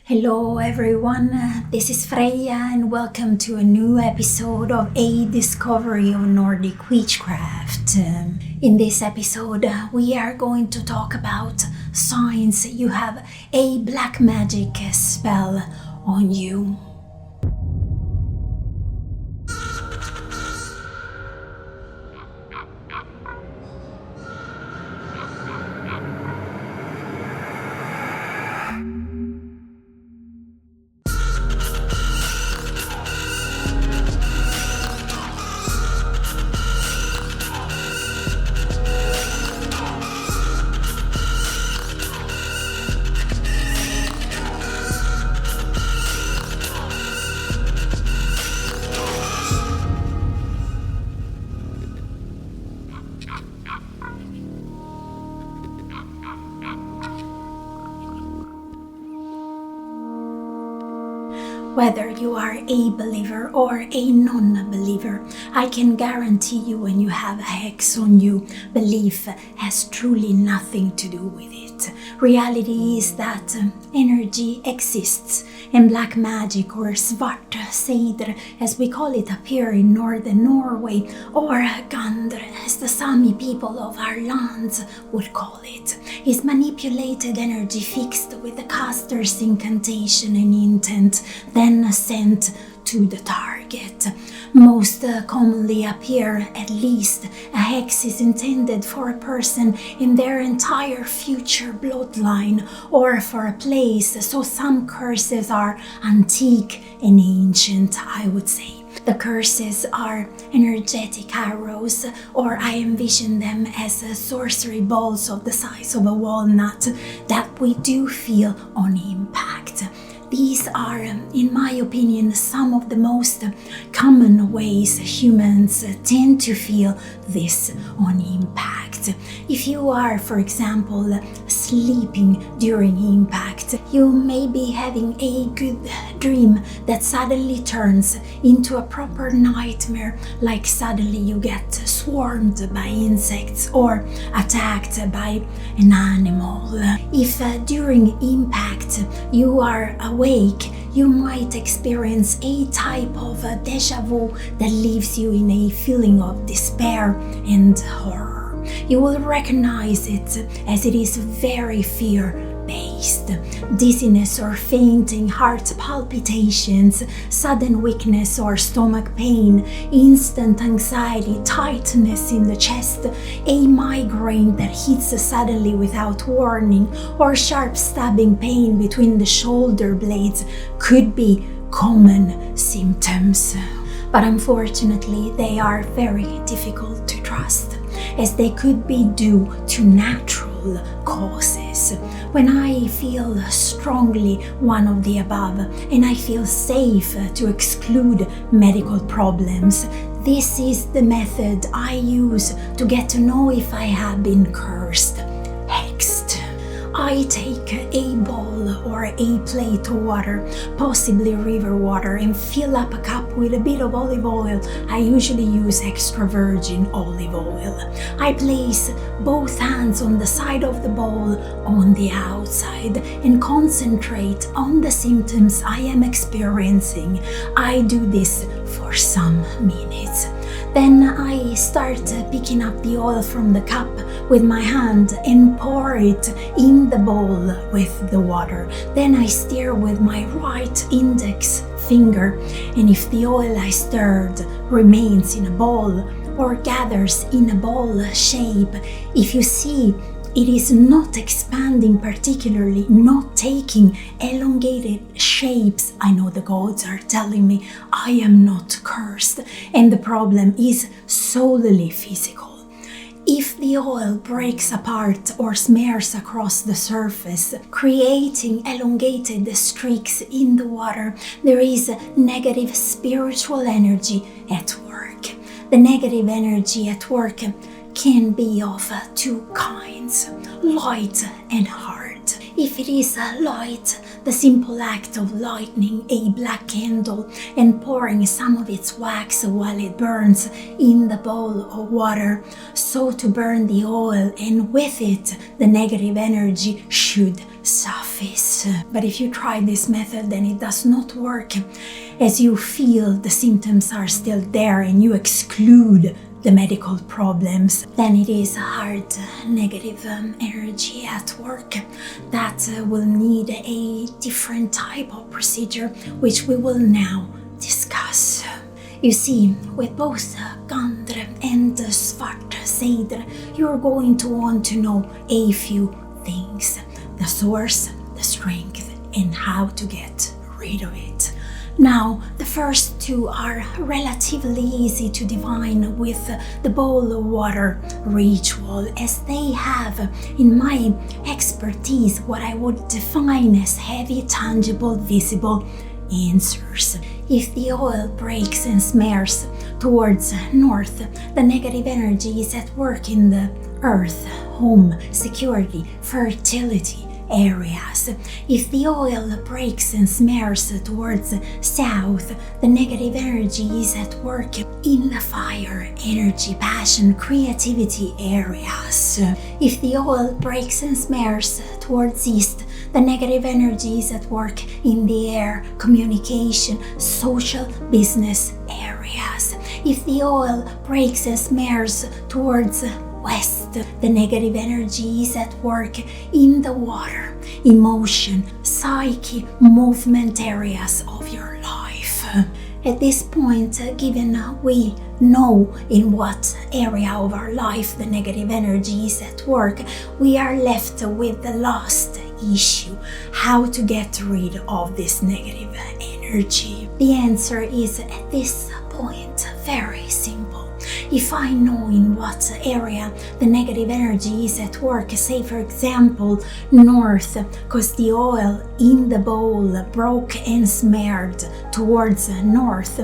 Hello everyone, this is Freyia and welcome to a new episode of A Discovery of Nordic Witchcraft. In this episode we are going to talk about signs you have a black magic spell on you. Whether you are a believer or a non-believer, I can guarantee you when you have a hex on you, belief has truly nothing to do with it. Reality is that energy exists and black magic, or svart seder as we call it up here in northern Norway, or gandr as the Sami people of our lands would call it, is manipulated energy fixed with the caster's incantation and intent, then sent to the target. Most commonly appear, at least, a hex is intended for a person in their entire future bloodline or for a place, so some curses are antique and ancient, I would say. The curses are energetic arrows, or I envision them as sorcery balls of the size of a walnut that we do feel on impact. These are, in my opinion, some of the most common ways humans tend to feel this on impact. If you are, for example, sleeping during impact, you may be having a good dream that suddenly turns into a proper nightmare, like suddenly you get swarmed by insects or attacked by an animal. If during impact you are awake, you might experience a type of déjà vu that leaves you in a feeling of despair and horror. You will recognize it as it is very fear-based. Dizziness or fainting, heart palpitations, sudden weakness or stomach pain, instant anxiety, tightness in the chest, a migraine that hits suddenly without warning, or sharp stabbing pain between the shoulder blades could be common symptoms. But unfortunately, they are very difficult to trust, as they could be due to natural causes. When I feel strongly one of the above and I feel safe to exclude medical problems, this is the method I use to get to know if I have been cursed, hexed. I take a bowl or a plate of water, possibly river water, and fill up a cup with a bit of olive oil. I usually use extra virgin olive oil. I place both hands on the side of the bowl on the outside and concentrate on the symptoms I am experiencing. I do this for some minutes. Then I start picking up the oil from the cup with my hand and pour it in the bowl with the water. Then I stir with my right index finger, and if the oil I stirred remains in a ball or gathers in a ball shape, if you see it is not expanding particularly, not taking elongated shapes, I know the gods are telling me I am not cursed and the problem is solely physical. If the oil breaks apart or smears across the surface, creating elongated streaks in the water, there is negative spiritual energy at work. The negative energy at work can be of two kinds, light and hard. If it is light, the simple act of lighting a black candle and pouring some of its wax while it burns in the bowl of water, so to burn the oil, and with it the negative energy should surface. But if you try this method and it does not work, as you feel the symptoms are still there and you exclude the medical problems, then it is a hard negative energy at work that will need a different type of procedure, which we will now discuss. You see, with both Gandr and Svart Seidr, you're going to want to know a few things: the source, the strength, and how to get rid of it. Now, the first two are relatively easy to divine with the bowl of water ritual, as they have, in my expertise, what I would define as heavy, tangible, visible answers. If the oil breaks and smears towards north, the negative energy is at work in the earth, home, security, fertility areas. If the oil breaks and smears towards south, the negative energy is at work in the fire, energy, passion, creativity areas. If the oil breaks and smears towards east, the negative energy is at work in the air, communication, social, business areas. If the oil breaks and smears towards west, the negative energy is at work in the water, emotion, psyche, movement areas of your life. At this point, given we know in what area of our life the negative energy is at work, we are left with the last issue: how to get rid of this negative energy. The answer is at this point very simple. If I know in what area the negative energy is at work, say for example north, because the oil in the bowl broke and smeared towards north,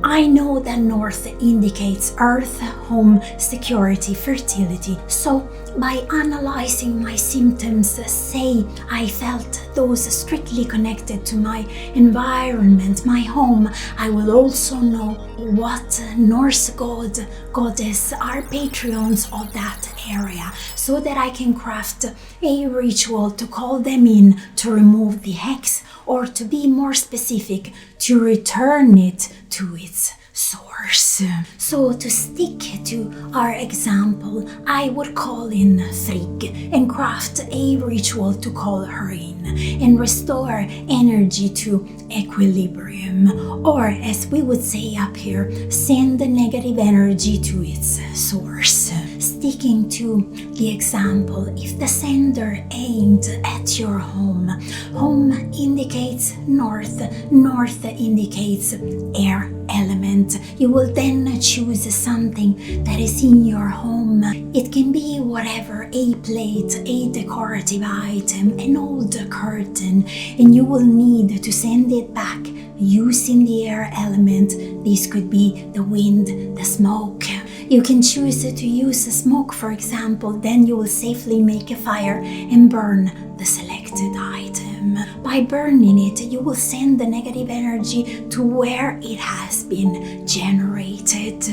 I know that north indicates earth, home, security, fertility. So by analyzing my symptoms, say I felt those strictly connected to my environment, my home, I will also know what Norse god, goddess are patrons of that area, so that I can craft a ritual to call them in to remove the hex, or to be more specific, to return it to its source. So to stick to our example, I would call in Frigg and craft a ritual to call her in and restore energy to equilibrium, or as we would say up here, send the negative energy to its source. Sticking to the example, if the sender aimed at your home, home indicates north, north indicates air element, you will then choose something that is in your home. It can be whatever, a plate, a decorative item, an old curtain, and you will need to send it back using the air element. This could be the wind, the smoke. You can choose to use smoke, for example, then you will safely make a fire and burn the selected item. By burning it, you will send the negative energy to where it has been generated.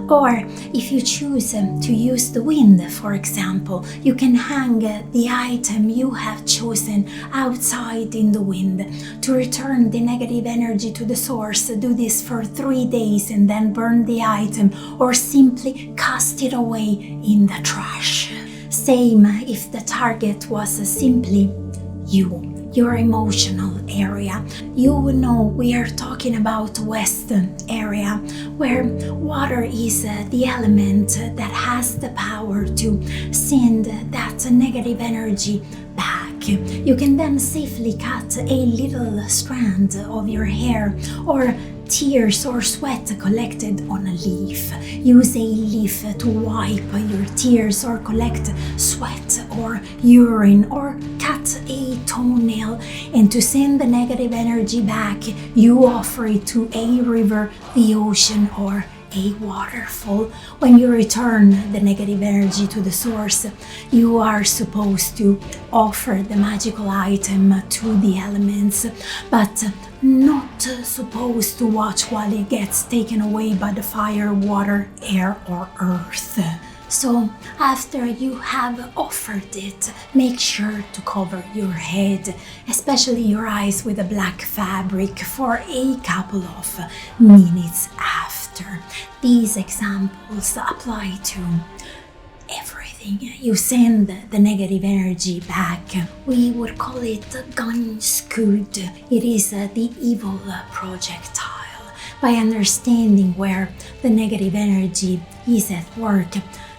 Or if you choose to use the wind, for example, you can hang the item you have chosen outside in the wind to return the negative energy to the source. Do this for 3 days and then burn the item, or simply cast it away in the trash. Same if the target was simply you, your emotional area. You know we are talking about west area, where water is the element that has the power to send that negative energy back. You can then safely cut a little strand of your hair, or tears or sweat collected on a leaf. Use a leaf to wipe your tears, or collect sweat or urine, or cut a toenail, and to send the negative energy back, you offer it to a river, the ocean, or a waterfall. When you return the negative energy to the source, you are supposed to offer the magical item to the elements, but not supposed to watch while it gets taken away by the fire, water, air, or earth. So after you have offered it, make sure to cover your head, especially your eyes, with a black fabric for a couple of minutes after. These examples apply to everything. You send the negative energy back. We would call it gunskud. It is the evil projectile. By understanding where the negative energy is at work,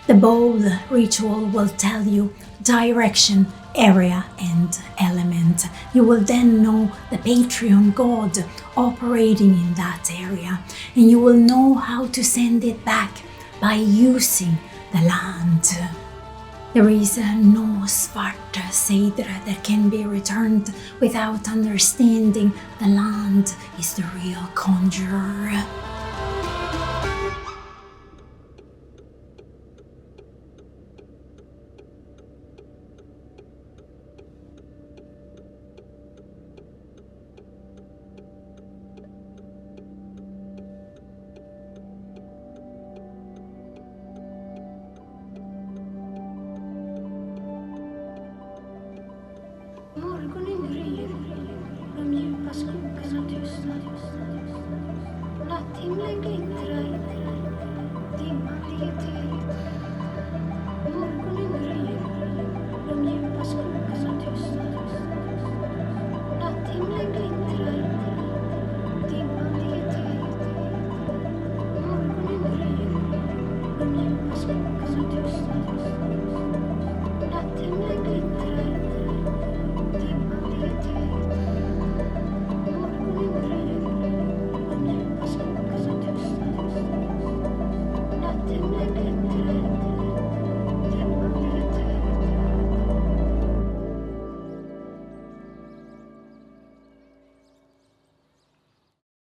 the bowl ritual will tell you direction, area, and element. You will then know the Patreon god operating in that area, and you will know how to send it back by using the land. There is no svarta seidra that can be returned without understanding the land is the real conjurer.